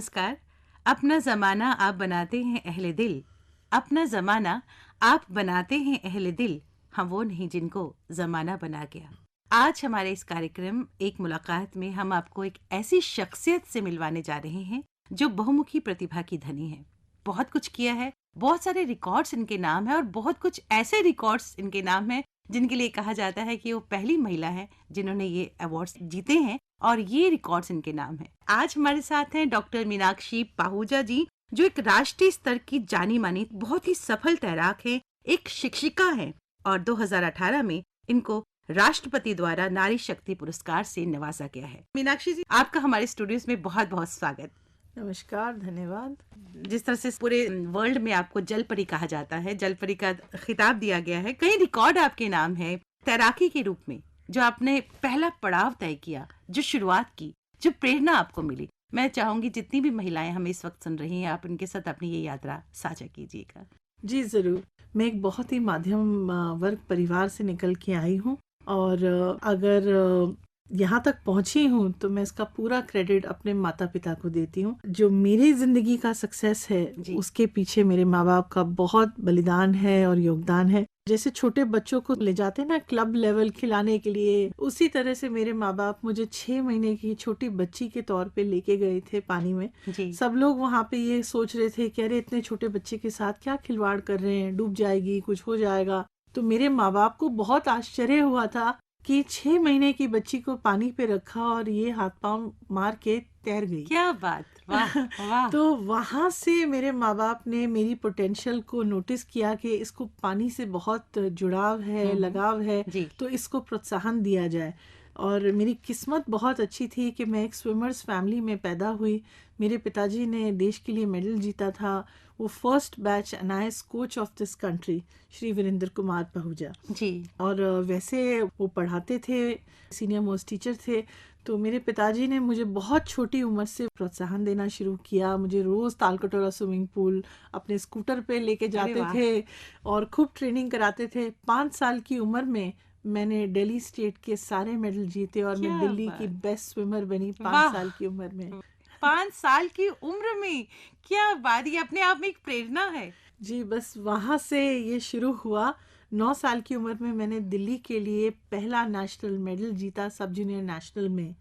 नमस्कार। अपना ज़माना आप बनाते हैं अहले दिल, अपना ज़माना आप बनाते हैं अहले दिल, हम वो नहीं जिनको ज़माना बना गया। आज हमारे इस कार्यक्रम एक मुलाकात में हम आपको एक ऐसी शख्सियत से मिलवाने जा रहे हैं जो बहुमुखी प्रतिभा की धनी है। बहुत कुछ किया है, बहुत सारे रिकॉर्ड्स इनके नाम है और बहुत कुछ ऐसे रिकॉर्ड्स इनके नाम है जिनके लिए कहा जाता है कि वो पहली महिला है जिन्होंने ये अवार्ड्स जीते हैं और ये रिकॉर्ड्स इनके नाम है। आज हमारे साथ हैं डॉक्टर मीनाक्षी पाहूजा जी, जो एक राष्ट्रीय स्तर की जानी मानी बहुत ही सफल तैराक है, एक शिक्षिका है और 2018 में इनको राष्ट्रपति द्वारा नारी शक्ति पुरस्कार से नवाजा गया है। मीनाक्षी जी, आपका हमारे स्टूडियोज में बहुत बहुत स्वागत। नमस्कार, धन्यवाद। जिस तरह से पूरे वर्ल्ड में आपको जल परी कहा जाता है, जल परी का खिताब दिया गया है, कई रिकॉर्ड आपके नाम है तैराकी के रूप में, जो आपने पहला पड़ाव तय किया, जो शुरुआत की, जो प्रेरणा आपको मिली। मैं चाहूंगी जितनी भी महिलाएं हमें इस वक्त सुन रही हैं, आप उनके साथ अपनी ये यात्रा साझा कीजिएगा। जी ज़रूर। मैं एक बहुत ही मध्यम वर्ग परिवार से निकल के आई हूँ और अगर यहाँ तक पहुँची हूँ तो मैं इसका पूरा क्रेडिट अपने माता पिता को देती हूँ। जो मेरी ज़िंदगी का सक्सेस है उसके पीछे मेरे माँ बाप का बहुत बलिदान है और योगदान है। जैसे छोटे बच्चों को ले जाते हैं ना क्लब लेवल खिलाने के लिए, उसी तरह से मेरे माँ बाप मुझे 6 महीने की छोटी बच्ची के तौर पे लेके गए थे पानी में। सब लोग वहाँ पे ये सोच रहे थे कि अरे इतने छोटे बच्चे के साथ क्या खिलवाड़ कर रहे हैं, डूब जाएगी, कुछ हो जाएगा। तो मेरे माँ बाप को बहुत आश्चर्य हुआ था कि 6 महीने की बच्ची को पानी पे रखा और ये हाथ पांव मार के तैर गई। क्या बात, वाह वाह। तो वहां से मेरे माँ बाप ने मेरी पोटेंशियल को नोटिस किया कि इसको पानी से बहुत जुड़ाव है, लगाव है, तो इसको प्रोत्साहन दिया जाए। और मेरी किस्मत बहुत अच्छी थी कि मैं एक स्विमर्स फैमिली में पैदा हुई। मेरे पिताजी ने देश के लिए मेडल जीता था। वो first batch NIAS coach of this country, Shri Virendra Kumar Pahuja ji. और वैसे वो पढ़ाते थे, सीनियर मोस्ट टीचर थे। तो मेरे पिताजी ने मुझे बहुत छोटी उम्र से प्रोत्साहन देना शुरू किया। मुझे रोज़ तालकटोरा स्विमिंग पूल अपने स्कूटर पे लेके जाते थे और खूब ट्रेनिंग कराते थे। 5 साल की उम्र में मैंने दिल्ली स्टेट के सारे मेडल जीते और मैं दिल्ली की बेस्ट स्विमर बनी 5 साल की उम्र में। 5 साल की उम्र में, क्या बात, ये अपने आप में एक प्रेरणा है। जी, बस वहाँ से ये शुरू हुआ। 9 साल की उम्र में मैंने दिल्ली के लिए पहला नेशनल मेडल जीता, सब जूनियर नेशनल में।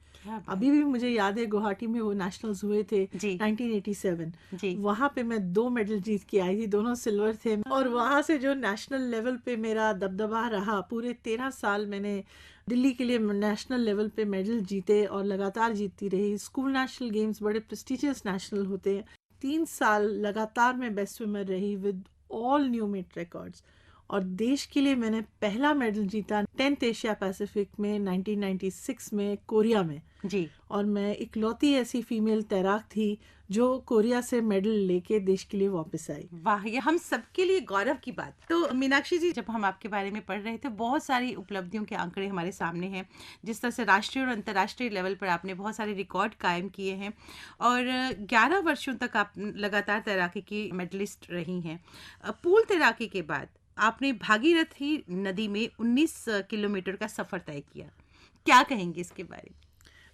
अभी भी मुझे याद है गुवाहाटी में वो नेशनल्स हुए थे 1987। वहाँ पे मैं 2 मेडल जीत के आई थी, दोनों सिल्वर थे। और वहाँ से जो नेशनल लेवल पे मेरा दबदबा रहा, पूरे 13 साल मैंने दिल्ली के लिए नेशनल लेवल पे मेडल जीते और लगातार जीतती रही। स्कूल नेशनल गेम्स बड़े प्रेस्टिजियस नेशनल होते हैं। 3 साल लगातार मैं बेस्ट स्विमर रही with all new meet records. और देश के लिए मैंने पहला मेडल जीता 10th एशिया पैसिफिक में 1996 में कोरिया में जी। और मैं इकलौती ऐसी फीमेल तैराक थी जो कोरिया से मेडल लेके देश के लिए वापस आई। वाह, ये हम सबके लिए गौरव की बात। तो मीनाक्षी जी, जब हम आपके बारे में पढ़ रहे थे, बहुत सारी उपलब्धियों के आंकड़े हमारे सामने हैं। जिस तरह से राष्ट्रीय और अंतर्राष्ट्रीय लेवल पर आपने बहुत सारे रिकॉर्ड कायम किए हैं और 11 वर्षों तक आप लगातार तैराकी की मेडलिस्ट रही हैं। पूल तैराकी के बाद आपने भागीरथी नदी में 19 किलोमीटर का सफर तय किया। क्या कहेंगे इसके बारे में?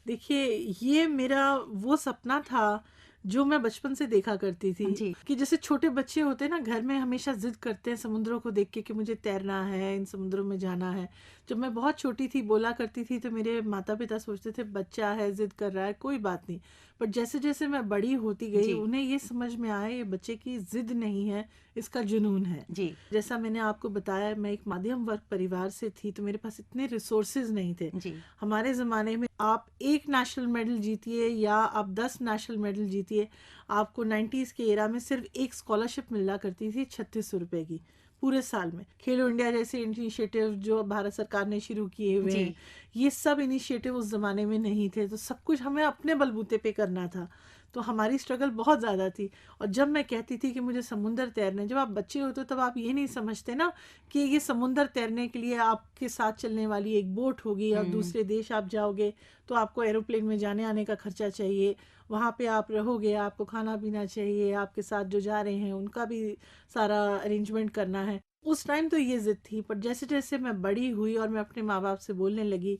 देखिए, ये मेरा वो सपना था जो मैं बचपन से देखा करती थी कि जैसे छोटे बच्चे होते हैं ना, घर में हमेशा जिद करते हैं समुद्रों को देख के कि मुझे तैरना है, इन समुद्रों में जाना है। जब मैं बहुत छोटी थी बोला करती थी तो मेरे माता पिता सोचते थे बच्चा है, जिद कर रहा है, कोई बात नहीं। बट जैसे जैसे मैं बड़ी होती गई उन्हें ये समझ में आया ये बच्चे की जिद नहीं है, इसका जुनून है। जैसा मैंने आपको बताया, मैं एक मध्यम वर्ग परिवार से थी तो मेरे पास इतने रिसोर्सेज नहीं थे। हमारे ज़माने में आप 1 नेशनल मेडल जीतिए या आप 10 नेशनल मेडल जीतिए, आपको 90s के एरा में सिर्फ एक स्कॉलरशिप मिला करती थी 3600 रुपए की पूरे साल में। खेलो इंडिया जैसे इनिशिएटिव जो भारत सरकार ने शुरू किए हुए हैं, ये सब इनिशिएटिव उस ज़माने में नहीं थे। तो सब कुछ हमें अपने बलबूते पे करना था। तो हमारी स्ट्रगल बहुत ज़्यादा थी। और जब मैं कहती थी कि मुझे समुंदर तैरने, जब आप बच्चे होते हो तब आप ये नहीं समझते ना कि ये समुंदर तैरने के लिए आपके साथ चलने वाली एक बोट होगी और दूसरे देश आप जाओगे तो आपको एरोप्लेन में जाने आने का खर्चा चाहिए, वहाँ पे आप रहोगे, आपको खाना पीना चाहिए, आपके साथ जो जा रहे हैं उनका भी सारा अरेंजमेंट करना है। उस टाइम तो ये जिद थी। पर जैसे जैसे मैं बड़ी हुई और मैं अपने माँ बाप से बोलने लगी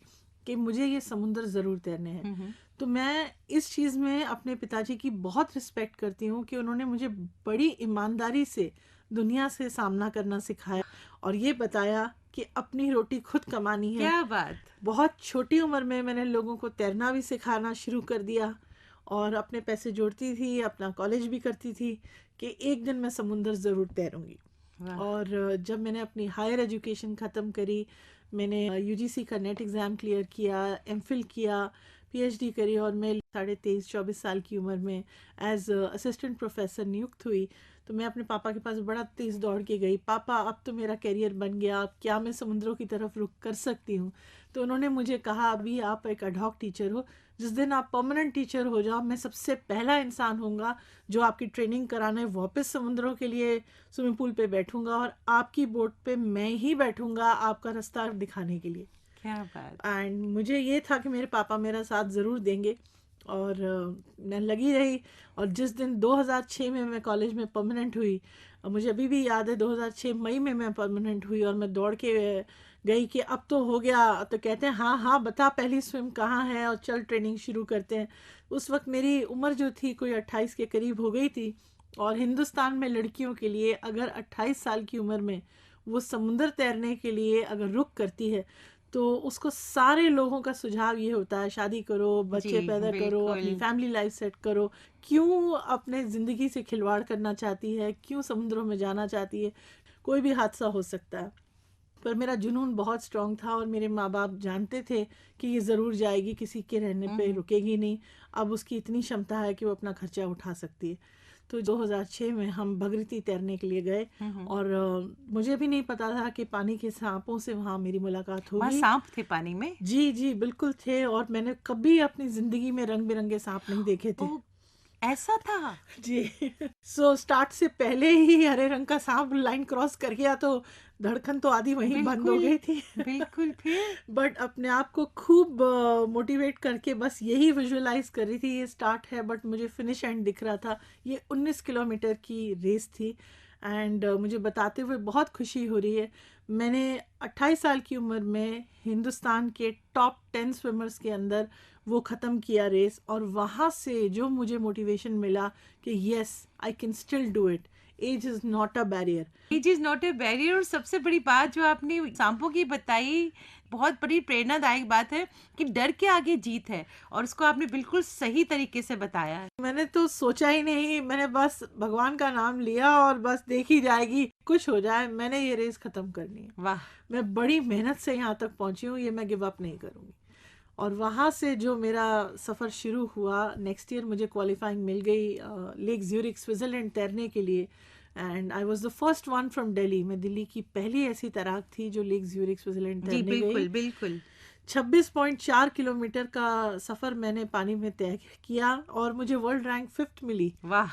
कि मुझे ये समुंदर ज़रूर तैरने हैं। तो मैं इस चीज़ में अपने पिताजी की बहुत रिस्पेक्ट करती हूँ कि उन्होंने मुझे बड़ी ईमानदारी से दुनिया से सामना करना सिखाया और ये बताया कि अपनी रोटी खुद कमानी है। क्या बात। बहुत छोटी उम्र में मैंने लोगों को तैरना भी सिखाना शुरू कर दिया और अपने पैसे जोड़ती थी, अपना कॉलेज भी करती थी कि एक दिन मैं समुंदर ज़रूर तैरूंगी। और जब मैंने अपनी हायर एजुकेशन ख़त्म करी, मैंने यूजीसी का नेट एग्ज़ाम क्लियर किया, एमफिल किया, पीएचडी करी और मैं 23-24 साल की उम्र में एज असिस्टेंट प्रोफेसर नियुक्त हुई। तो मैं अपने पापा के पास बड़ा तेज़ दौड़ के गई, पापा अब तो मेरा करियर बन गया, अब क्या मैं समुद्रों की तरफ रुख कर सकती हूँ? तो उन्होंने मुझे कहा, अभी आप एक एडहॉक टीचर हो, जिस दिन आप परमानेंट टीचर हो जाओ मैं सबसे पहला इंसान होऊंगा जो आपकी ट्रेनिंग कराने वापस समुद्रों के लिए स्विमिंग पूल पे बैठूंगा और आपकी बोट पे मैं ही बैठूंगा आपका रास्ता दिखाने के लिए। क्या बात। एंड मुझे ये था कि मेरे पापा मेरा साथ ज़रूर देंगे और मैं लगी रही। और जिस दिन 2006 में मैं कॉलेज में परमानेंट हुई, मुझे अभी भी याद है 2006 मई में मैं परमानेंट हुई और मैं दौड़ के गई कि अब तो हो गया। तो कहते हैं हाँ हाँ बता पहली स्विम कहाँ है और चल ट्रेनिंग शुरू करते हैं। उस वक्त मेरी उम्र जो थी कोई 28 के करीब हो गई थी और हिंदुस्तान में लड़कियों के लिए अगर 28 साल की उम्र में वो समुंदर तैरने के लिए अगर रुख करती है तो उसको सारे लोगों का सुझाव ये होता है शादी करो, बच्चे पैदा करो, अपनी फैमिली लाइफ सेट करो। क्यों अपने ज़िंदगी से खिलवाड़ करना चाहती है, क्यों समुद्रों में जाना चाहती है, कोई भी हादसा हो सकता है। पर मेरा जुनून बहुत स्ट्रांग था और मेरे माँ बाप जानते थे कि ये ज़रूर जाएगी, किसी के रहने पे रुकेगी नहीं। अब उसकी इतनी क्षमता है कि वो अपना खर्चा उठा सकती है। तो 2006 में हम भगीरथी तैरने के लिए गए और मुझे भी नहीं पता था कि पानी के सांपों से वहाँ मेरी मुलाकात होगी। वहाँ सांप थे पानी में? जी जी बिल्कुल थे और मैंने कभी अपनी जिंदगी में रंग बिरंगे सांप नहीं देखे थे। ऐसा था? जी। सो स्टार्ट से पहले ही हरे रंग का सांप लाइन क्रॉस कर गया तो धड़कन तो आधी वहीं बंद हो गई थी। बिल्कुल। फिर बट अपने आप को खूब मोटिवेट करके बस यही विजुअलाइज कर रही थी ये स्टार्ट है बट मुझे फिनिश एंड दिख रहा था। ये 19 किलोमीटर की रेस थी एंड मुझे बताते हुए बहुत खुशी हो रही है। मैंने 28 साल की उम्र में हिंदुस्तान के टॉप 10 स्विमर्स के अंदर वो ख़त्म किया रेस और वहाँ से जो मुझे मोटिवेशन मिला कि yes I can still do it, age is not a barrier. Age is not a barrier. और सबसे बड़ी बात जो आपने सांपों की बताई, बहुत बड़ी प्रेरणादायक बात है कि डर के आगे जीत है और उसको आपने बिल्कुल सही तरीके से बताया है। मैंने तो सोचा ही नहीं, मैंने बस भगवान का नाम लिया और बस देखी जाएगी कुछ हो जाए, मैंने ये रेस खत्म करनी है। वाह। मैं बड़ी मेहनत से यहाँ तक पहुँची हूँ, ये मैं गिव अप नहीं करूँगी। और वहाँ से जो मेरा सफ़र शुरू हुआ, नेक्स्ट ईयर मुझे क्वालिफाइंग मिल गई लेक ज्यूरिख स्विट्ज़रलैंड तैरने के लिए and I was the first one from Delhi. मैं दिल्ली की पहली ऐसी तैराक थी जो लेक ज्यूरिख स्विट्ज़रलैंड तैरने गई। बिल्कुल बिल्कुल। 26.4 किलोमीटर का सफ़र मैंने पानी में तय किया और मुझे वर्ल्ड रैंक 5th मिली। वाह।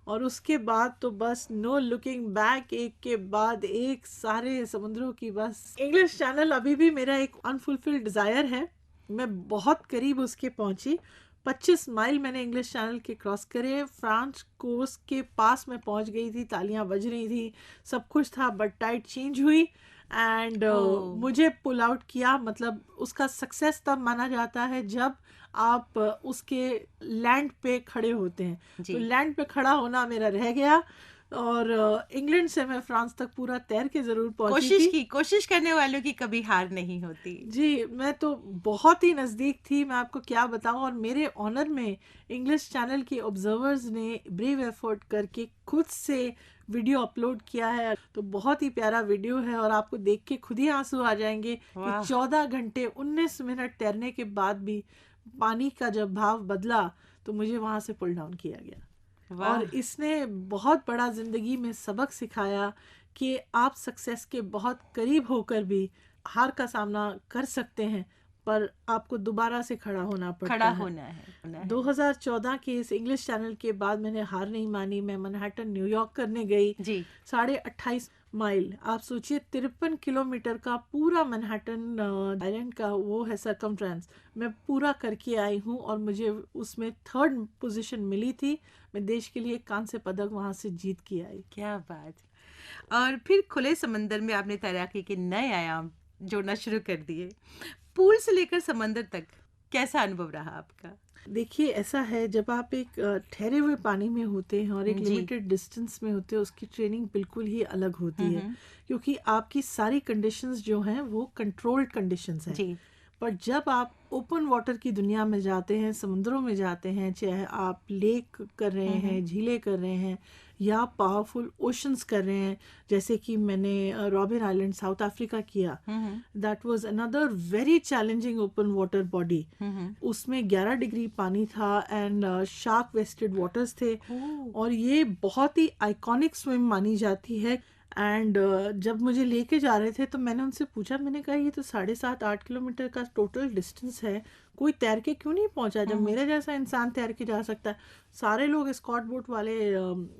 और उसके बाद तो बस नो लुकिंग बैक, एक के बाद एक सारे समुद्रों की बस। इंग्लिश चैनल अभी भी मेरा एक अनफुलफिल्ड डिज़ायर है, मैं बहुत करीब उसके पहुंची। 25 माइल मैंने इंग्लिश चैनल के क्रॉस करे, फ्रांस कोस्ट के पास मैं पहुंच गई थी, तालियां बज रही थी, सब कुछ था बट टाइड चेंज हुई एंड मुझे पुल आउट किया। मतलब उसका सक्सेस तब माना जाता है जब आप उसके लैंड पे खड़े होते हैं। तो लैंड पे खड़ा होना मेरा रह गया और इंग्लैंड से मैं फ्रांस तक पूरा तैर के जरूर पहुंची थी। कोशिश करने वालों की कभी हार नहीं होती। जी, मैं तो बहुत ही नज़दीक थी, मैं आपको क्या बताऊं। और मेरे ऑनर में इंग्लिश चैनल के ऑब्जर्वर्स ने ब्रेव एफर्ट करके खुद से वीडियो अपलोड किया है। तो बहुत ही प्यारा वीडियो है और आपको देख के खुद ही आंसू आ जाएंगे कि 14 घंटे 19 मिनट तैरने के बाद भी पानी का जब भाव बदला तो मुझे वहां से पुल डाउन किया गया। और इसने बहुत बड़ा जिंदगी में सबक सिखाया कि आप सक्सेस के बहुत करीब होकर भी हार का सामना कर सकते हैं, पर आपको दोबारा से खड़ा होना पड़ता है। होना है। 2014 के इस इंग्लिश चैनल के बाद मैंने हार नहीं मानी, मैं मैनहट्टन न्यूयॉर्क करने गई जी। 28.5 माइल, आप सोचिए 53 किलोमीटर का पूरा मैनहट्टन आइलैंड का वो है सर्कमफ्रेंस, मैं पूरा करके आई हूँ और मुझे उसमें 3rd पोजीशन मिली थी। मैं देश के लिए कांस्य पदक वहाँ से जीत के आई। क्या बात। और फिर खुले समंदर में आपने तैराकी के नए आयाम जोड़ना शुरू कर दिए। पूल से लेकर समंदर तक कैसा अनुभव रहा आपका? देखिए, ऐसा है, जब आप एक ठहरे हुए पानी में होते हैं और एक जी। लिमिटेड डिस्टेंस में होते हैं, उसकी ट्रेनिंग बिल्कुल ही अलग होती है, हम्म। क्योंकि आपकी सारी कंडीशंस जो हैं वो कंट्रोल्ड कंडीशंस हैं। जी। पर जब आप ओपन वाटर की दुनिया में जाते हैं, समुद्रों में जाते हैं, चाहे आप लेक कर रहे हैं, झीलें कर रहे हैं, या पावरफुल ओशंस कर रहे हैं, जैसे कि मैंने रॉबिन आइलैंड साउथ अफ्रीका किया, that was another very challenging open water body. उसमें 11 डिग्री पानी था एंड शार्क वेस्टेड वाटर्स थे, और ये बहुत ही आइकॉनिक स्विम मानी जाती है। एंड जब मुझे लेके जा रहे थे तो मैंने उनसे पूछा, मैंने कहा ये तो 7.5-8 किलोमीटर का टोटल डिस्टेंस है, कोई तैर के क्यों नहीं पहुंचा जब मेरे जैसा इंसान तैर के जा सकता है। सारे लोग स्कॉट बोट वाले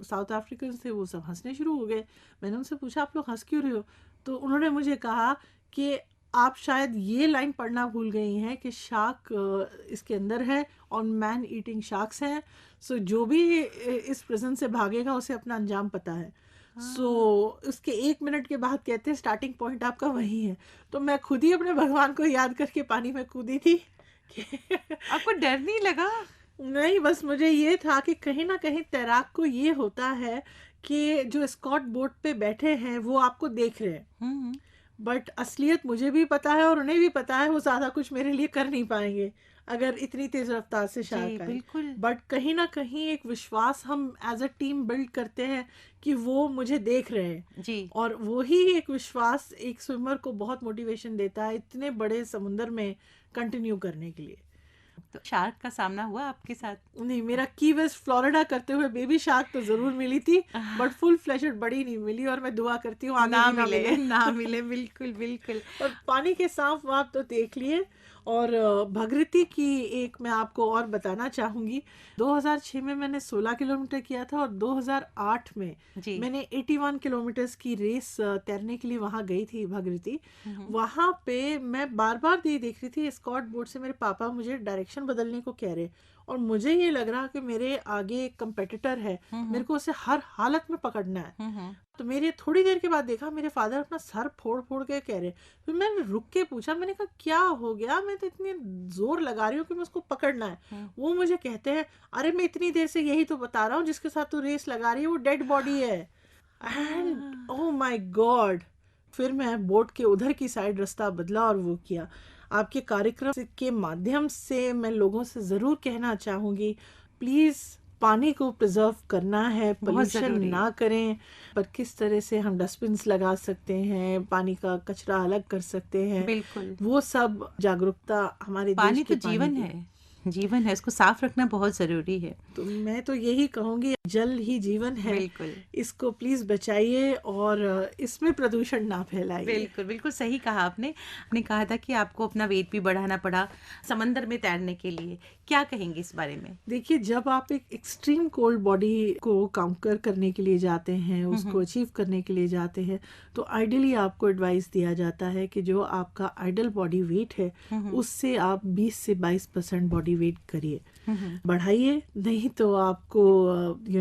साउथ अफ्रीकन थे, वो सब हंसने शुरू हो गए। मैंने उनसे पूछा आप लोग हंस क्यों रहे हो? तो उन्होंने मुझे कहा कि आप शायद ये लाइन पढ़ना भूल गई हैं कि शार्क इसके अंदर है और मैन ईटिंग शार्क्स हैं, सो जो भी इस प्रिजन से भागेगा उसे अपना अंजाम पता है। उसके 1 मिनट के बाद कहते हैं स्टार्टिंग पॉइंट आपका वही है। तो मैं खुद ही अपने भगवान को याद करके पानी में कूदी थी कि आपको डर नहीं लगा? नहीं, बस मुझे ये था कि कहीं ना कहीं तैराक को ये होता है कि जो स्कॉट बोट पे बैठे हैं वो आपको देख रहे हैं, बट असलियत मुझे भी पता है और उन्हें भी पता है, वो ज़्यादा कुछ मेरे लिए कर नहीं पाएंगे अगर इतनी तेज रफ्तार से शार्क आए। बिल्कुल। बट कहीं ना कहीं एक विश्वास हम एज अ टीम बिल्ड करते हैं कि वो मुझे देख रहे हैं जी। और वही एक विश्वास एक स्विमर को बहुत मोटिवेशन देता है इतने बड़े समुंदर में कंटिन्यू करने के लिए। तो शार्क का सामना हुआ आपके साथ? नहीं, मेरा की वेस्ट फ्लोरिडा करते हुए बेबी शार्क तो जरूर मिली थी, बट फुल फ्लेशड बड़ी नहीं मिली, और मैं दुआ करती हूँ आगे भी ना मिले। ना मिले, बिल्कुल बिल्कुल। और पानी के सांप वाप तो देख लिए। और भगीरथी की एक मैं आपको और बताना चाहूंगी, 2006 में मैंने 16 किलोमीटर किया था और 2008 में जी। मैंने 81 किलोमीटर्स की रेस तैरने के लिए वहां गई थी भगीरथी। वहां पे मैं बार बार ये देख रही थी स्कॉट बोर्ड से मेरे पापा मुझे डायरेक्शन बदलने को कह रहे, और मुझे ये लग रहा कि मेरे आगे एक कंपेटिटर है, मेरे को उसे हर हालत में पकड़ना है। तो मेरे थोड़ी देर के बाद देखा मेरे फादर अपना सर फोड़ फोड़ के कह रहे। फिर मैंने रुक के पूछा, मैंने कहा क्या हो गया, मैं तो इतनी जोर लगा रही हूँ कि मैं उसको पकड़ना है। वो मुझे कहते हैं, अरे मैं इतनी देर से यही तो बता रहा हूँ, जिसके साथ तू रेस लगा रही है वो डेड बॉडी है। एंड ओह माय गॉड, फिर मैं बोट के उधर की साइड रास्ता बदला और वो किया। आपके कार्यक्रम के माध्यम से मैं लोगों से ज़रूर कहना चाहूँगी, प्लीज़ पानी को प्रिजर्व करना है, पोल्यूशन ना करें। पर किस तरह से हम डस्टबिन्स लगा सकते हैं, पानी का कचरा अलग कर सकते हैं, बिल्कुल, वो सब जागरूकता हमारे देश पानी के तो जीवन है, जीवन है, इसको साफ रखना बहुत जरूरी है। तो मैं तो यही कहूंगी, जल ही जीवन है, बिल्कुल, इसको प्लीज बचाइए और इसमें प्रदूषण ना फैलाइए। बिल्कुल बिल्कुल सही कहा आपने। आपने कहा था कि आपको अपना वेट भी बढ़ाना पड़ा समंदर में तैरने के लिए, क्या कहेंगे इस बारे में? देखिए, जब आप एक एक्सट्रीम कोल्ड बॉडी को काउंटर करने के लिए जाते हैं, उसको अचीव करने के लिए जाते हैं, तो आइडियली आपको एडवाइस दिया जाता है कि जो आपका आइडल बॉडी वेट है उससे आप 20 से 22% बॉडी वेट करिए, बढ़ाइए, नहीं तो आपको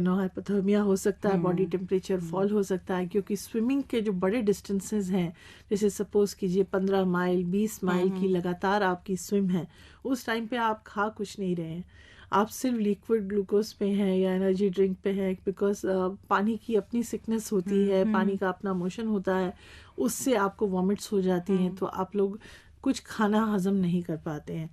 हाइपोथर्मिया हो सकता है, बॉडी टेम्परेचर फॉल हो सकता है, क्योंकि स्विमिंग के जो बड़े डिस्टेंसेस हैं, जैसे सपोज कीजिए 15 माइल 20 माइल की लगातार आपकी स्विम है, उस टाइम पे आप खा कुछ नहीं रहे हैं, आप सिर्फ लिक्विड ग्लूकोज पे हैं या एनर्जी ड्रिंक पे हैं, बिकॉज पानी की अपनी सिकनेस होती है, पानी का अपना मोशन होता है, उससे आपको वॉमिट्स हो जाती हैं, तो आप लोग कुछ खाना हजम नहीं कर पाते हैं।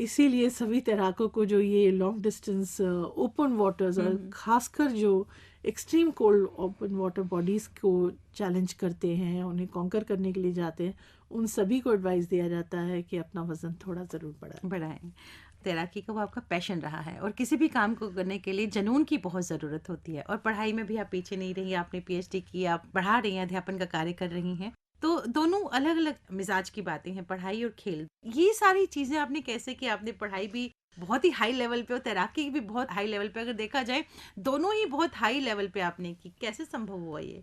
इसीलिए सभी तैराकों को जो ये लॉन्ग डिस्टेंस ओपन वाटर्स और खासकर जो extreme cold open water bodies को चैलेंज करते हैं, उन्हें कॉन्कर करने के लिए जाते हैं, उन सभी को एडवाइस दिया जाता है कि अपना वजन थोड़ा ज़रूर बढ़ाएं। तैराकी का वो आपका पैशन रहा है और किसी भी काम को करने के लिए जुनून की बहुत ज़रूरत होती है, और पढ़ाई में भी आप पीछे नहीं रही, आपने PhD की, आप पढ़ा रही हैं, अध्यापन का कार्य कर रही हैं, तो दोनों अलग अलग मिजाज की बातें हैं, पढ़ाई और खेल। ये सारी चीज़ें आपने कैसे की? आपने पढ़ाई भी बहुत ही हाई लेवल पे और तैराकी भी बहुत हाई लेवल पे, अगर देखा जाए दोनों ही बहुत हाई लेवल पे आपने की, कैसे संभव हुआ ये?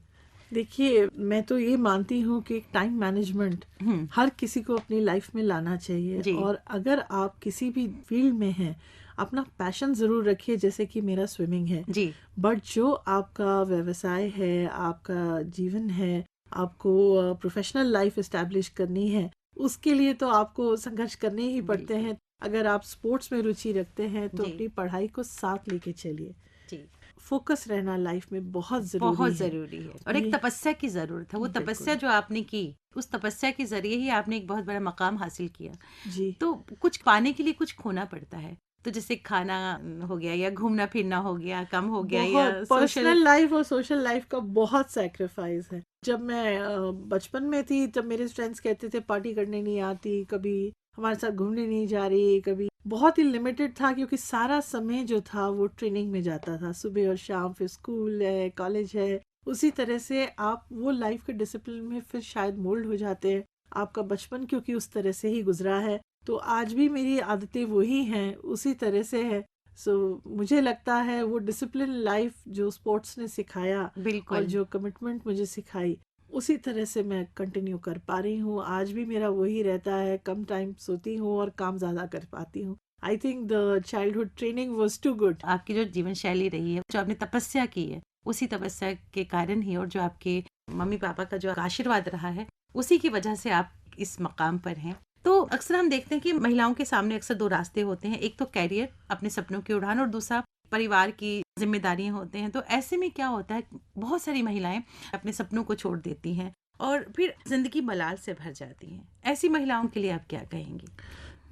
देखिए, मैं तो ये मानती हूँ कि टाइम मैनेजमेंट हर किसी को अपनी लाइफ में लाना चाहिए, और अगर आप किसी भी फील्ड में हैं, अपना पैशन ज़रूर रखिए, जैसे कि मेरा स्विमिंग है जी, बट जो आपका व्यवसाय है, आपका जीवन है, आपको प्रोफेशनल लाइफ इस्टेब्लिश करनी है, उसके लिए तो आपको संघर्ष करने ही पड़ते बिल्कुल। हैं। अगर आप स्पोर्ट्स में रुचि रखते हैं तो जी। अपनी पढ़ाई को साथ लेके चलिए। जी, फोकस रहना लाइफ में बहुत बहुत ज़रूरी है। ज़रूरी है और एक ये तपस्या की ज़रूरत है। वो तपस्या बिल्कुल। जो आपने की, उस तपस्या के ज़रिए ही आपने एक बहुत बड़ा मकाम हासिल किया। जी। तो कुछ पाने के लिए कुछ खोना पड़ता है। तो जैसे खाना हो गया या घूमना-फिरना हो गया, कम हो गया या बहुत सोशल। पर्सनल लाइफ और सोशल लाइफ का बहुत सैक्रिफाइस है। जब मैं बचपन में थी तब मेरे फ्रेंड्स कहते थे पार्टी करने नहीं आती, कभी हमारे साथ घूमने नहीं जा रही, कभी बहुत ही लिमिटेड था क्योंकि सारा समय जो था वो ट्रेनिंग में जाता था, सुबह और शाम, फिर स्कूल है, कॉलेज है। उसी तरह से आप वो लाइफ के डिसिप्लिन में फिर शायद मोल्ड हो जाते हैं। आपका बचपन क्योंकि उस तरह से ही गुजरा है, तो आज भी मेरी आदतें वही हैं, उसी तरह से है। सो मुझे लगता है वो डिसिप्लिन लाइफ जो स्पोर्ट्स ने सिखाया और बिल्कुल। जो कमिटमेंट मुझे सिखाई, उसी तरह से मैं कंटिन्यू कर पा रही हूँ। आज भी मेरा वही रहता है, कम टाइम सोती हूँ और काम ज़्यादा कर पाती हूँ। I think the childhood training was too good. आपकी जो जीवन शैली रही है, जो आपने तपस्या की है, उसी तपस्या के कारण ही और जो आपके मम्मी-पापा का जो आशीर्वाद रहा है, उसी की वजह से आप इस मकाम पर हैं। तो अक्सर हम देखते हैं कि महिलाओं के सामने अक्सर 2 रास्ते होते हैं। एक तो करियर, अपने सपनों की उड़ान और दूसरा परिवार की ज़िम्मेदारियाँ होते हैं। तो ऐसे में क्या होता है, बहुत सारी महिलाएँ अपने सपनों को छोड़ देती हैं और फिर ज़िंदगी मलाल से भर जाती हैं। ऐसी महिलाओं के लिए आप क्या कहेंगी?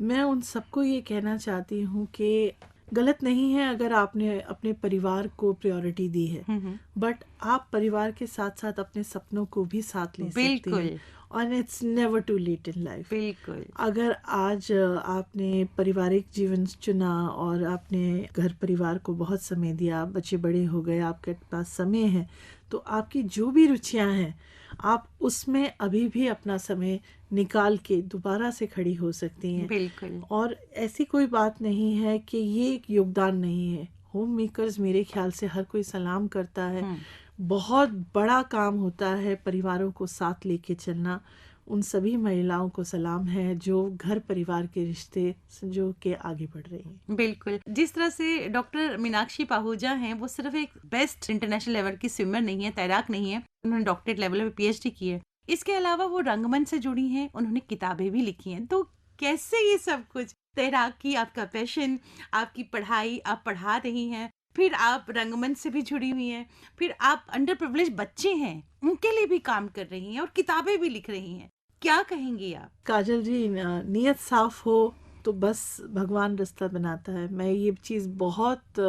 मैं उन सबको ये कहना चाहती हूँ कि गलत नहीं है अगर आपने अपने परिवार को प्रायोरिटी दी है, हुँ, हुँ। बट आप परिवार के साथ साथ अपने सपनों को भी साथ ले सकते बिल्कुल, हैं। और it's never too late in life. बिल्कुल। अगर आज आपने पारिवारिक जीवन चुना और आपने घर परिवार को बहुत समय दिया, बच्चे बड़े हो गए, आपके पास समय है, तो आपकी जो भी रुचियां हैं आप उसमें अभी भी अपना समय निकाल के दोबारा से खड़ी हो सकती हैं। बिल्कुल। और ऐसी कोई बात नहीं है कि ये एक योगदान नहीं है। होम मेकर्स मेरे ख्याल से हर कोई सलाम करता है। हुँ। बहुत बड़ा काम होता है परिवारों को साथ लेके चलना। उन सभी महिलाओं को सलाम है जो घर परिवार के रिश्ते संजो के आगे बढ़ रही हैं। बिल्कुल। जिस तरह से डॉक्टर मीनाक्षी पाहुजा हैं, वो सिर्फ़ एक बेस्ट इंटरनेशनल लेवल की स्विमर नहीं है, तैराक नहीं है। उन्होंने डॉक्टरेट लेवल पे पीएचडी की है। इसके अलावा वो रंगमंच से जुड़ी हैं, उन्होंने किताबें भी लिखी हैं। तो कैसे ये सब कुछ, तैराकी, आपका पैशन, आपकी पढ़ाई, आप पढ़ा रही हैं, फिर आप रंगमंच से भी जुड़ी हुई हैं, फिर आप अंडर प्रिविलेज्ड बच्चे हैं, उनके लिए भी काम कर रही हैं और किताबें भी लिख रही हैं। क्या कहेंगी आप? काजल जी, नीयत साफ हो तो बस भगवान रास्ता बनाता है। मैं ये चीज़ बहुत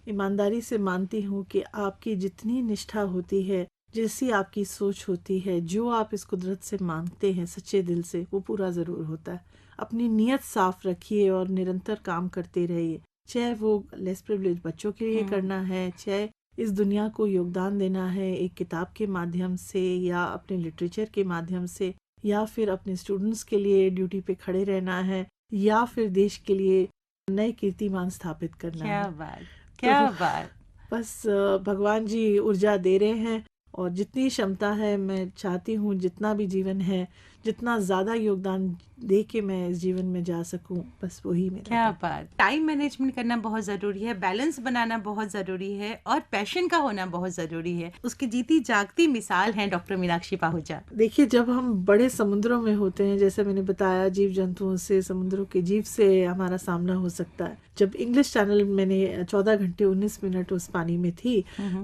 ईमानदारी से मानती हूँ कि आपकी जितनी निष्ठा होती है, जैसी आपकी सोच होती है, जो आप इस कुदरत से मांगते हैं सच्चे दिल से, वो पूरा ज़रूर होता है। अपनी नीयत साफ रखिए और निरंतर काम करते रहिए, चाहे वो लेस प्रिविलेज बच्चों के लिए करना है, चाहे इस दुनिया को योगदान देना है एक किताब के माध्यम से या अपने लिटरेचर के माध्यम से, या फिर अपने स्टूडेंट्स के लिए ड्यूटी पे खड़े रहना है, या फिर देश के लिए नए कीर्तिमान स्थापित करना क्या है। बात! तो क्या बात! बस भगवान जी ऊर्जा दे रहे हैं और जितनी क्षमता है मैं चाहती हूँ जितना भी जीवन है, जितना ज़्यादा योगदान दे के मैं इस जीवन में जा सकूं, बस वही मेरा क्या है। बात! टाइम मैनेजमेंट करना बहुत ज़रूरी है, बैलेंस बनाना बहुत ज़रूरी है और पैशन का होना बहुत ज़रूरी है। उसकी जीती जागती मिसाल हैं डॉक्टर मीनाक्षी पाहुजा। देखिए, जब हम बड़े समुद्रों में होते हैं, जैसे मैंने बताया, जीव जंतुओं से, समुद्रों के जीव से हमारा सामना हो सकता है। जब इंग्लिश चैनल मैंने 14 घंटे 19 मिनट उस पानी में थी,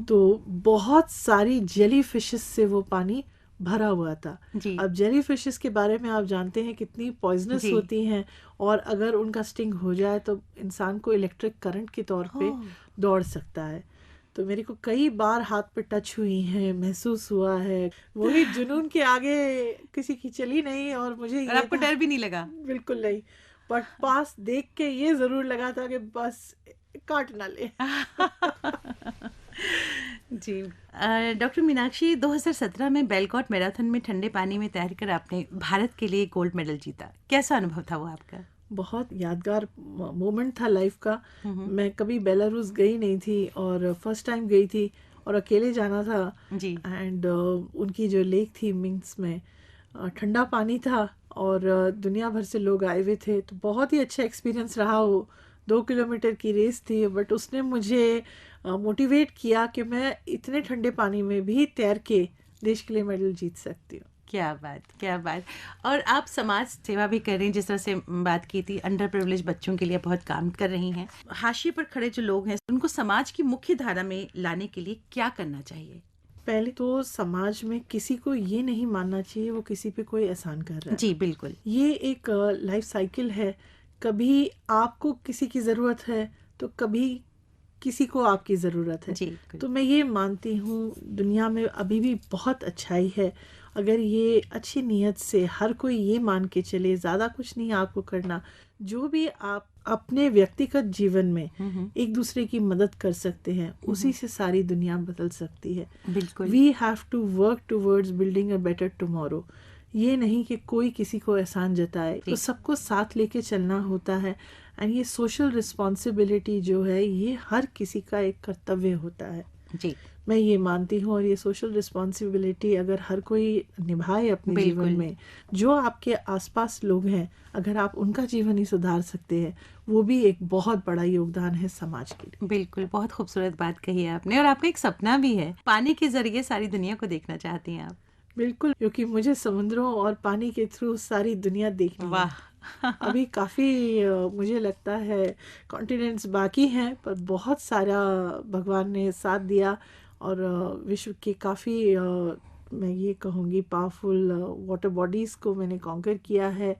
तो बहुत सारी जेली फिशेस से वो पानी भरा हुआ था। जी। अब जेली फिशेस के बारे में आप जानते हैं कितनी पॉइजनस जी। होती हैं, और अगर उनका स्टिंग हो जाए तो इंसान को इलेक्ट्रिक करंट के तौर पे दौड़ सकता है। तो मेरे को कई बार हाथ पे टच हुई हैं, महसूस हुआ है। वही जुनून के आगे किसी की चली नहीं, और मुझे और ये आपको था, डर भी नहीं लगा? बिल्कुल नहीं, बट पास देख के ये जरूर लगा था कि बस काट ना ले। जी। डॉक्टर मीनाक्षी, 2017 में बेलकॉट मैराथन में ठंडे पानी में तैरकर आपने भारत के लिए गोल्ड मेडल जीता। कैसा अनुभव था वो आपका? बहुत यादगार मोमेंट था लाइफ का। मैं कभी बेलारूस गई नहीं थी और फर्स्ट टाइम गई थी और अकेले जाना था। जी। एंड उनकी जो लेक थी मिंस्क में, ठंडा पानी था और दुनिया भर से लोग आए हुए थे, तो बहुत ही अच्छा एक्सपीरियंस रहा। वो 2 किलोमीटर की रेस थी, बट उसने मुझे मोटिवेट किया कि मैं इतने ठंडे पानी में भी तैर के देश के लिए मेडल जीत सकती हूँ। क्या बात, क्या बात। और आप समाज सेवा भी कर रही हैं, जिस तरह से बात की थी, अंडर प्रिविलेज बच्चों के लिए बहुत काम कर रही हैं। हाशिए पर खड़े जो लोग हैं उनको समाज की मुख्य धारा में लाने के लिए क्या करना चाहिए? पहले तो समाज में किसी को ये नहीं मानना चाहिए वो किसी पे कोई एहसान कर रहा है। जी बिल्कुल। ये एक लाइफ साइकिल है। कभी आपको किसी की ज़रूरत है तो कभी किसी को आपकी ज़रूरत है। जी तो मैं ये मानती हूँ दुनिया में अभी भी बहुत अच्छाई है। अगर ये अच्छी नीयत से हर कोई ये मान के चले, ज़्यादा कुछ नहीं आपको करना, जो भी आप अपने व्यक्तिगत जीवन में एक दूसरे की मदद कर सकते हैं, उसी से सारी दुनिया बदल सकती है। बिल्कुल। We have to work towards building a better tomorrow. ये नहीं कि कोई किसी को एहसान जताए, तो सबको साथ लेके चलना होता है। एंड ये सोशल रिस्पॉन्सिबिलिटी जो है ये हर किसी का एक कर्तव्य होता है। जी मैं ये मानती हूँ। और ये सोशल रिस्पॉन्सिबिलिटी अगर हर कोई निभाए अपने जीवन में, जो आपके आसपास लोग हैं, अगर आप उनका जीवन ही सुधार सकते हैं, वो भी एक बहुत बड़ा योगदान है समाज के लिए। बिल्कुल, बहुत खूबसूरत बात कही है आपने। और आपका एक सपना भी है, पानी के जरिए सारी दुनिया को देखना चाहती हैं आप। बिल्कुल, क्योंकि मुझे समुद्रों और पानी के थ्रू सारी दुनिया देखनी है। वाह अभी काफ़ी मुझे लगता है कॉन्टिनेंट्स बाकी हैं, पर बहुत सारा भगवान ने साथ दिया। और विश्व के काफ़ी मैं ये कहूँगी पावरफुल वाटर बॉडीज़ को मैंने कॉन्कर किया है।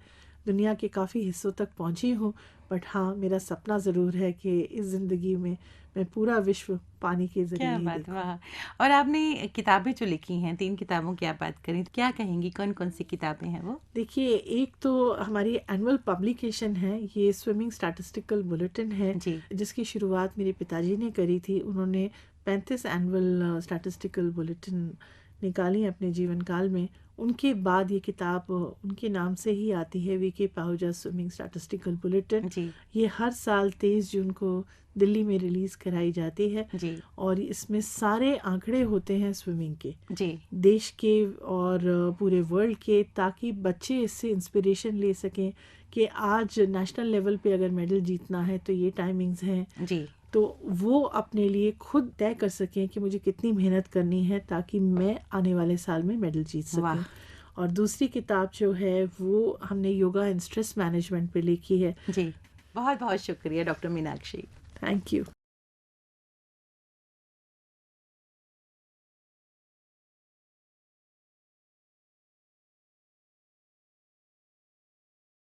दुनिया के काफ़ी हिस्सों तक पहुँची हूँ। बट हाँ, मेरा सपना ज़रूर है कि इस ज़िंदगी में मैं पूरा विश्व पानी के ज़रिए क्या ही बात, देखूँ। वाह। और आपने किताबें जो लिखी हैं, 3 किताबों की आप बात करें, क्या कहेंगी, कौन-कौन सी किताबें हैं वो? देखिए, एक तो हमारी एनुअल पब्लिकेशन है, ये स्विमिंग स्टैटिस्टिकल बुलेटिन है, जी जिसकी शुरुआत मेरे पिताजी ने करी थी। उन्होंने 35 एनुअल स्टैटिस्टिकल बुलेटिन निकाली अपने जीवन काल में। उनके बाद ये किताब उनके नाम से ही आती है, VK Pahuja swimming statistical bulletin. जी ये हर साल 23 जून को दिल्ली में रिलीज़ कराई जाती है। जी और इसमें सारे आंकड़े होते हैं स्विमिंग के, जी देश के और पूरे वर्ल्ड के, ताकि बच्चे इससे इंस्पिरेशन ले सकें कि आज नेशनल लेवल पे अगर मेडल जीतना है तो ये टाइमिंग्स हैं। जी तो वो अपने लिए खुद तय कर सकें कि मुझे कितनी मेहनत करनी है ताकि मैं आने वाले साल में मेडल जीत वाह। सकूं। और दूसरी किताब जो है वो हमने योगा एंड स्ट्रेस मैनेजमेंट पे लिखी है। जी, बहुत-बहुत शुक्रिया डॉक्टर मीनाक्षी। Thank you.